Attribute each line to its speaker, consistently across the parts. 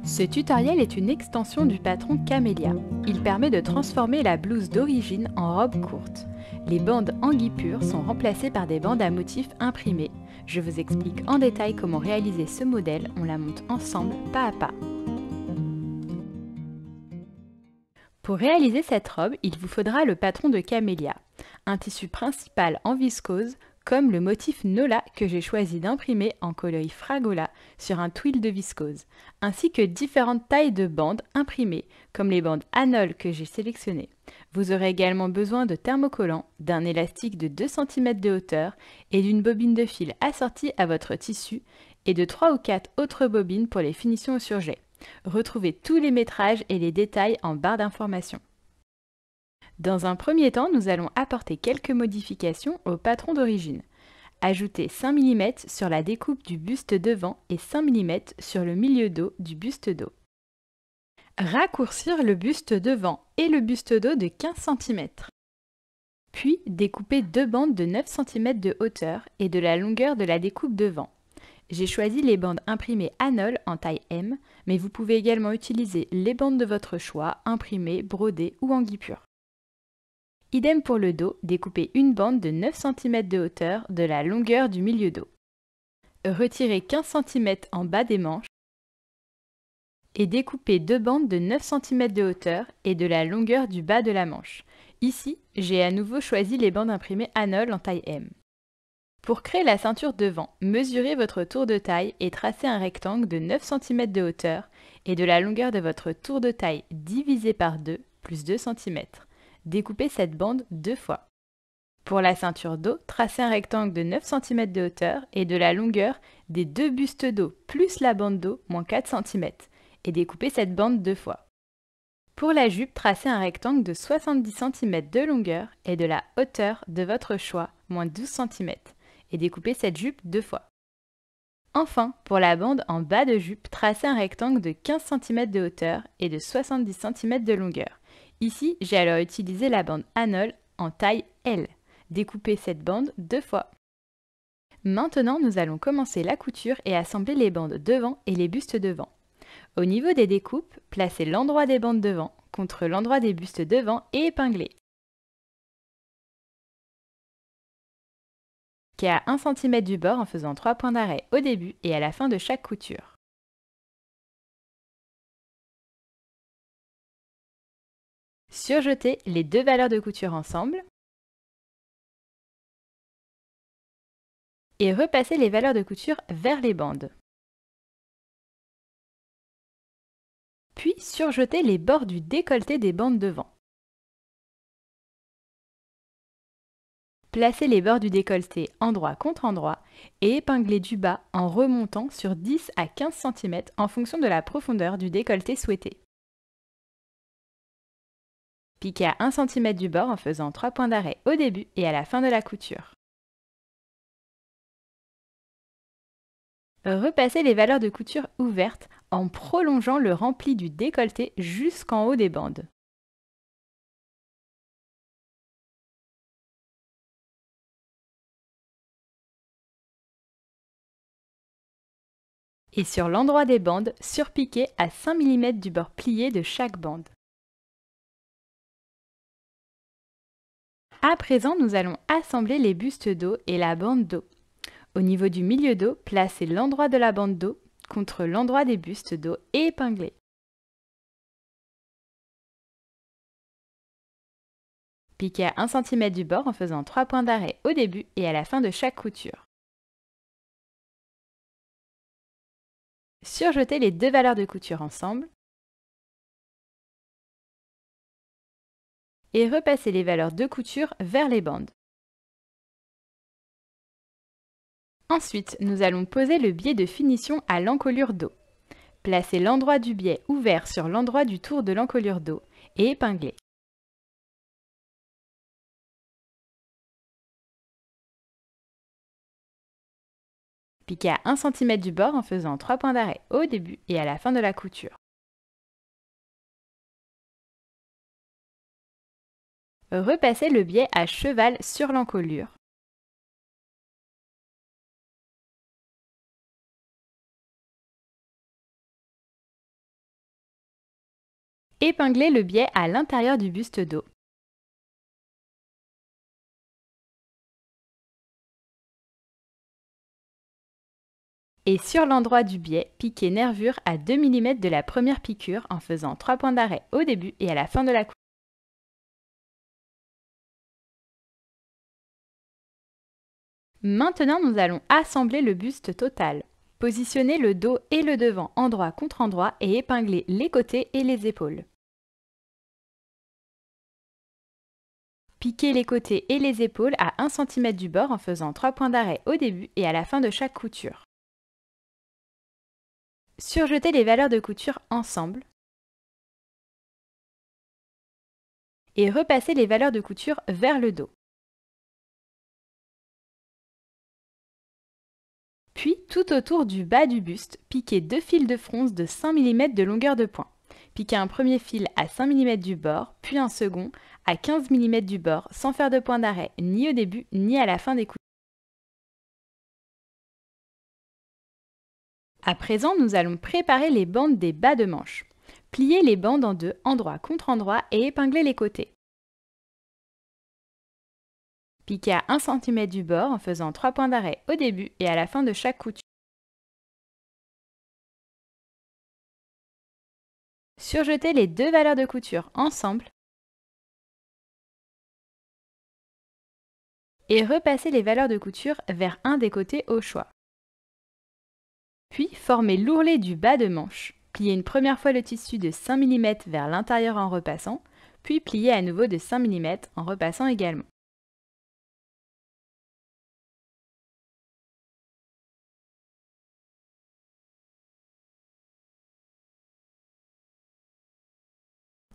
Speaker 1: Ce tutoriel est une extension du patron Camélia. Il permet de transformer la blouse d'origine en robe courte. Les bandes en guipure sont remplacées par des bandes à motifs imprimés. Je vous explique en détail comment réaliser ce modèle, on la monte ensemble pas à pas. Pour réaliser cette robe, il vous faudra le patron de Camélia, un tissu principal en viscose, comme le motif Nola que j'ai choisi d'imprimer en coloris Fragola sur un twill de viscose, ainsi que différentes tailles de bandes imprimées, comme les bandes Anol que j'ai sélectionnées. Vous aurez également besoin de thermocollants, d'un élastique de 2 cm de hauteur et d'une bobine de fil assortie à votre tissu et de 3 ou 4 autres bobines pour les finitions au surjet. Retrouvez tous les métrages et les détails en barre d'informations. Dans un premier temps, nous allons apporter quelques modifications au patron d'origine. Ajoutez 5 mm sur la découpe du buste devant et 5 mm sur le milieu dos du buste dos. Raccourcir le buste devant et le buste dos de 15 cm. Puis découper deux bandes de 9 cm de hauteur et de la longueur de la découpe devant. J'ai choisi les bandes imprimées Anol en taille M, mais vous pouvez également utiliser les bandes de votre choix, imprimées, brodées ou en guipure. Idem pour le dos, découpez une bande de 9 cm de hauteur de la longueur du milieu dos. Retirez 15 cm en bas des manches et découpez deux bandes de 9 cm de hauteur et de la longueur du bas de la manche. Ici, j'ai à nouveau choisi les bandes imprimées Anol en taille M. Pour créer la ceinture devant, mesurez votre tour de taille et tracez un rectangle de 9 cm de hauteur et de la longueur de votre tour de taille divisé par 2 plus 2 cm. Découpez cette bande deux fois. Pour la ceinture dos, tracez un rectangle de 9 cm de hauteur et de la longueur des deux bustes dos plus la bande dos moins 4 cm et découpez cette bande deux fois. Pour la jupe, tracez un rectangle de 70 cm de longueur et de la hauteur de votre choix moins 12 cm et découpez cette jupe deux fois. Enfin, pour la bande en bas de jupe, tracez un rectangle de 15 cm de hauteur et de 70 cm de longueur. Ici, j'ai alors utilisé la bande Anol en taille L. Découpez cette bande deux fois. Maintenant, nous allons commencer la couture et assembler les bandes devant et les bustes devant. Au niveau des découpes, placez l'endroit des bandes devant contre l'endroit des bustes devant et épinglez. À 1 cm du bord en faisant 3 points d'arrêt au début et à la fin de chaque couture. Surjetez les deux valeurs de couture ensemble et repassez les valeurs de couture vers les bandes. Puis surjetez les bords du décolleté des bandes devant. Placez les bords du décolleté endroit contre endroit et épinglez du bas en remontant sur 10 à 15 cm en fonction de la profondeur du décolleté souhaité. Piquez à 1 cm du bord en faisant 3 points d'arrêt au début et à la fin de la couture. Repassez les valeurs de couture ouvertes en prolongeant le rempli du décolleté jusqu'en haut des bandes. Et sur l'endroit des bandes, surpiquez à 5 mm du bord plié de chaque bande. À présent, nous allons assembler les bustes dos et la bande dos. Au niveau du milieu dos, placez l'endroit de la bande dos contre l'endroit des bustes dos et épinglez. Piquez à 1 cm du bord en faisant 3 points d'arrêt au début et à la fin de chaque couture. Surjetez les deux valeurs de couture ensemble et repassez les valeurs de couture vers les bandes. Ensuite, nous allons poser le biais de finition à l'encolure dos. Placez l'endroit du biais ouvert sur l'endroit du tour de l'encolure dos et épinglez. Piquez à 1 cm du bord en faisant 3 points d'arrêt au début et à la fin de la couture. Repassez le biais à cheval sur l'encolure. Épinglez le biais à l'intérieur du buste dos. Et sur l'endroit du biais, piquez nervure à 2 mm de la première piqûre en faisant 3 points d'arrêt au début et à la fin de la couche. Maintenant, nous allons assembler le buste total. Positionnez le dos et le devant endroit contre endroit et épinglez les côtés et les épaules. Piquez les côtés et les épaules à 1 cm du bord en faisant 3 points d'arrêt au début et à la fin de chaque couture. Surjetez les valeurs de couture ensemble et repassez les valeurs de couture vers le dos. Puis, tout autour du bas du buste, piquez 2 fils de fronce de 5 mm de longueur de point. Piquez un premier fil à 5 mm du bord, puis un second à 15 mm du bord, sans faire de point d'arrêt, ni au début ni à la fin des coutures. À présent, nous allons préparer les bandes des bas de manche. Pliez les bandes en deux, endroit contre endroit, et épinglez les côtés. Piquez à 1 cm du bord en faisant 3 points d'arrêt au début et à la fin de chaque couture. Surjetez les deux valeurs de couture ensemble et repassez les valeurs de couture vers un des côtés au choix. Puis formez l'ourlet du bas de manche. Pliez une première fois le tissu de 5 mm vers l'intérieur en repassant, puis pliez à nouveau de 5 mm en repassant également.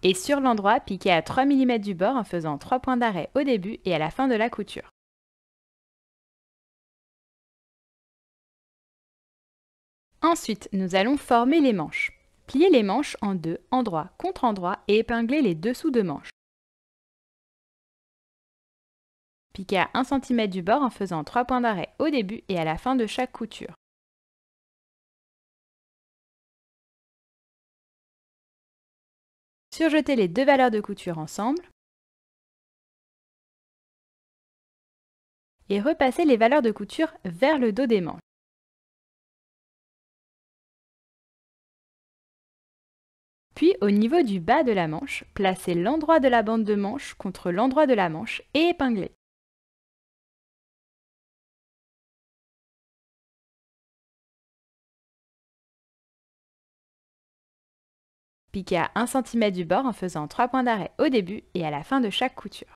Speaker 1: Et sur l'endroit, piquez à 3 mm du bord en faisant 3 points d'arrêt au début et à la fin de la couture. Ensuite, nous allons former les manches. Pliez les manches en deux, endroit contre endroit, et épinglez les dessous de manches. Piquez à 1 cm du bord en faisant 3 points d'arrêt au début et à la fin de chaque couture. Surjetez les deux valeurs de couture ensemble et repassez les valeurs de couture vers le dos des manches. Puis, au niveau du bas de la manche, placez l'endroit de la bande de manche contre l'endroit de la manche et épinglez. Piquez à 1 cm du bord en faisant 3 points d'arrêt au début et à la fin de chaque couture.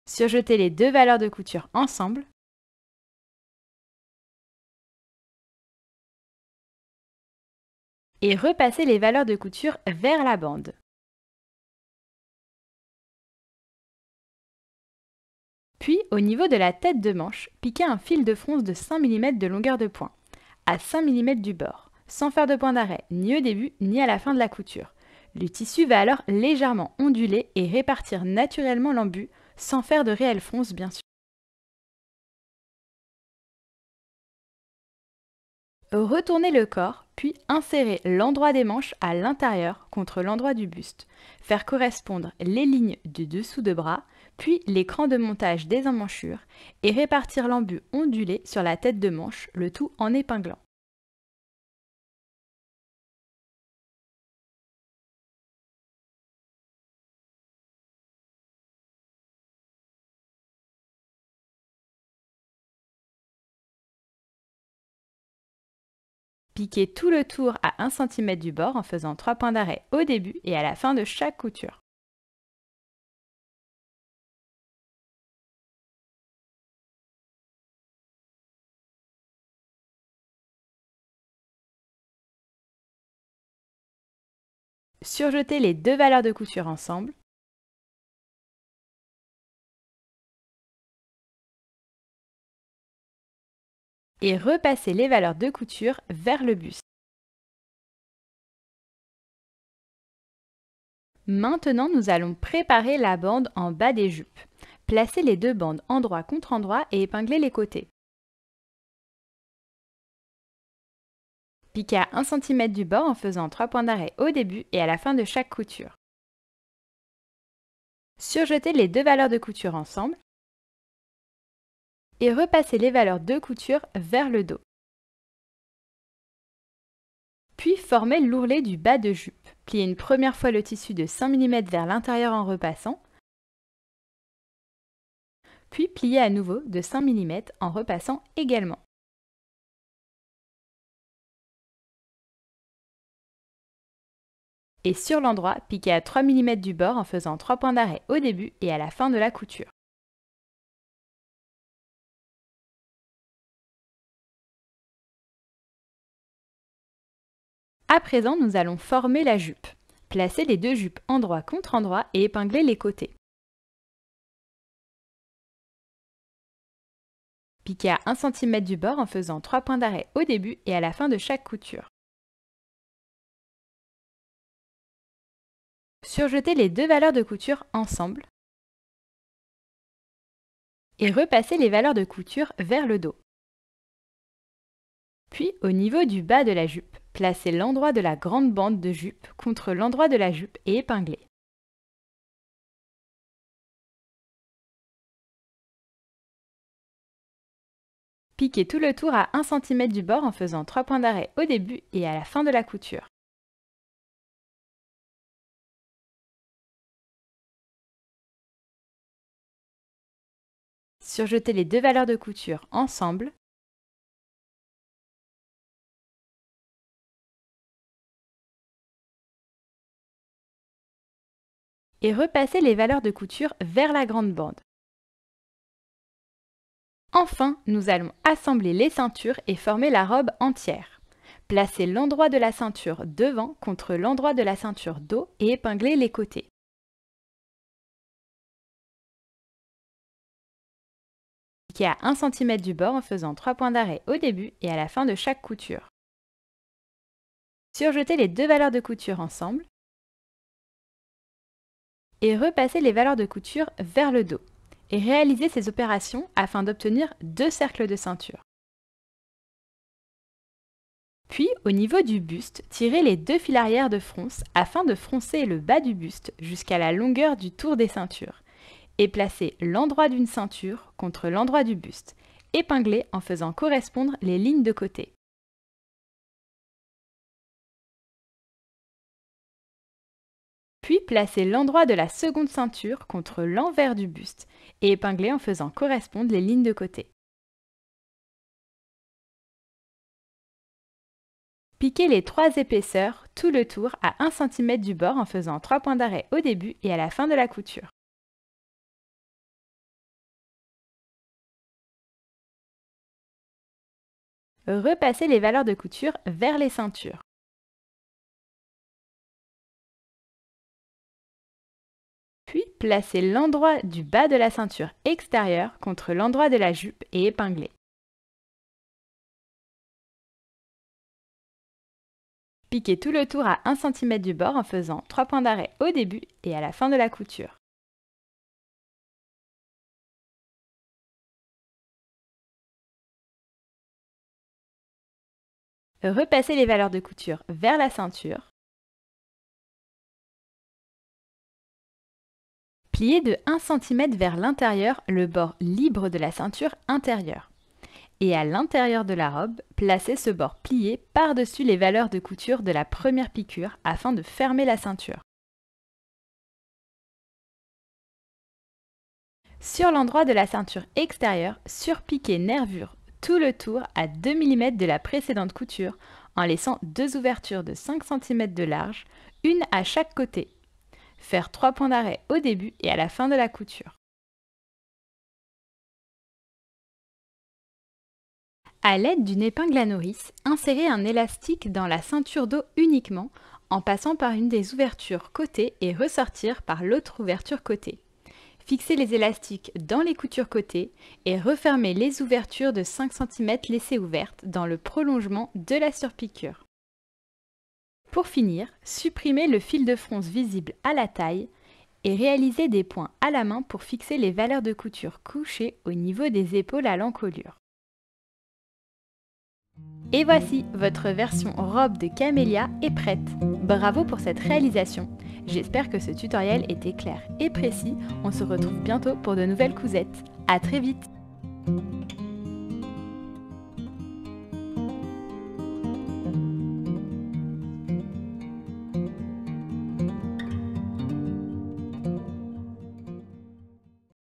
Speaker 1: Surjetez les deux valeurs de couture ensemble et repassez les valeurs de couture vers la bande. Puis, au niveau de la tête de manche, piquez un fil de fronce de 5 mm de longueur de point, à 5 mm du bord, sans faire de point d'arrêt, ni au début ni à la fin de la couture. Le tissu va alors légèrement onduler et répartir naturellement l'embut, sans faire de réelle fronce bien sûr. Retournez le corps, puis insérez l'endroit des manches à l'intérieur contre l'endroit du buste. Faire correspondre les lignes du dessous de bras, puis l'écran de montage des emmanchures et répartir l'embut ondulé sur la tête de manche, le tout en épinglant. Piquez tout le tour à 1 cm du bord en faisant 3 points d'arrêt au début et à la fin de chaque couture. Surjetez les deux valeurs de couture ensemble et repassez les valeurs de couture vers le buste. Maintenant, nous allons préparer la bande en bas des jupes. Placez les deux bandes endroit contre endroit et épinglez les côtés. Piquez à 1 cm du bord en faisant 3 points d'arrêt au début et à la fin de chaque couture. Surjetez les deux valeurs de couture ensemble et repassez les valeurs de couture vers le dos. Puis formez l'ourlet du bas de jupe. Pliez une première fois le tissu de 5 mm vers l'intérieur en repassant, puis pliez à nouveau de 5 mm en repassant également. Et sur l'endroit, piquez à 3 mm du bord en faisant 3 points d'arrêt au début et à la fin de la couture. À présent, nous allons former la jupe. Placez les deux jupes endroit contre endroit et épinglez les côtés. Piquez à 1 cm du bord en faisant 3 points d'arrêt au début et à la fin de chaque couture. Surjetez les deux valeurs de couture ensemble et repassez les valeurs de couture vers le dos. Puis, au niveau du bas de la jupe, placez l'endroit de la grande bande de jupe contre l'endroit de la jupe et épinglez. Piquez tout le tour à 1 cm du bord en faisant 3 points d'arrêt au début et à la fin de la couture. Surjetez les deux valeurs de couture ensemble et repassez les valeurs de couture vers la grande bande. Enfin, nous allons assembler les ceintures et former la robe entière. Placez l'endroit de la ceinture devant contre l'endroit de la ceinture dos et épinglez les côtés. Piquez à 1 cm du bord en faisant 3 points d'arrêt au début et à la fin de chaque couture. Surjetez les deux valeurs de couture ensemble et repassez les valeurs de couture vers le dos. Et réalisez ces opérations afin d'obtenir deux cercles de ceinture. Puis, au niveau du buste, tirez les deux fils arrière de fronce afin de froncer le bas du buste jusqu'à la longueur du tour des ceintures. Et placez l'endroit d'une ceinture contre l'endroit du buste. Épinglez en faisant correspondre les lignes de côté. Puis placez l'endroit de la seconde ceinture contre l'envers du buste et épinglez en faisant correspondre les lignes de côté. Piquez les trois épaisseurs tout le tour à 1 cm du bord en faisant 3 points d'arrêt au début et à la fin de la couture. Repassez les valeurs de couture vers les ceintures. Puis placez l'endroit du bas de la ceinture extérieure contre l'endroit de la jupe et épinglez. Piquez tout le tour à 1 cm du bord en faisant 3 points d'arrêt au début et à la fin de la couture. Repassez les valeurs de couture vers la ceinture. Pliez de 1 cm vers l'intérieur le bord libre de la ceinture intérieure. Et à l'intérieur de la robe, placez ce bord plié par-dessus les valeurs de couture de la première piqûre afin de fermer la ceinture. Sur l'endroit de la ceinture extérieure, surpiquez nervure tout le tour à 2 mm de la précédente couture en laissant deux ouvertures de 5 cm de large, une à chaque côté. Faire 3 points d'arrêt au début et à la fin de la couture. À l'aide d'une épingle à nourrice, insérez un élastique dans la ceinture dos uniquement en passant par une des ouvertures côté et ressortir par l'autre ouverture côté. Fixez les élastiques dans les coutures côté et refermez les ouvertures de 5 cm laissées ouvertes dans le prolongement de la surpiqûre. Pour finir, supprimez le fil de fronce visible à la taille et réalisez des points à la main pour fixer les valeurs de couture couchées au niveau des épaules à l'encolure. Et voici, votre version robe de camélia est prête. Bravo pour cette réalisation. J'espère que ce tutoriel était clair et précis. On se retrouve bientôt pour de nouvelles cousettes. À très vite!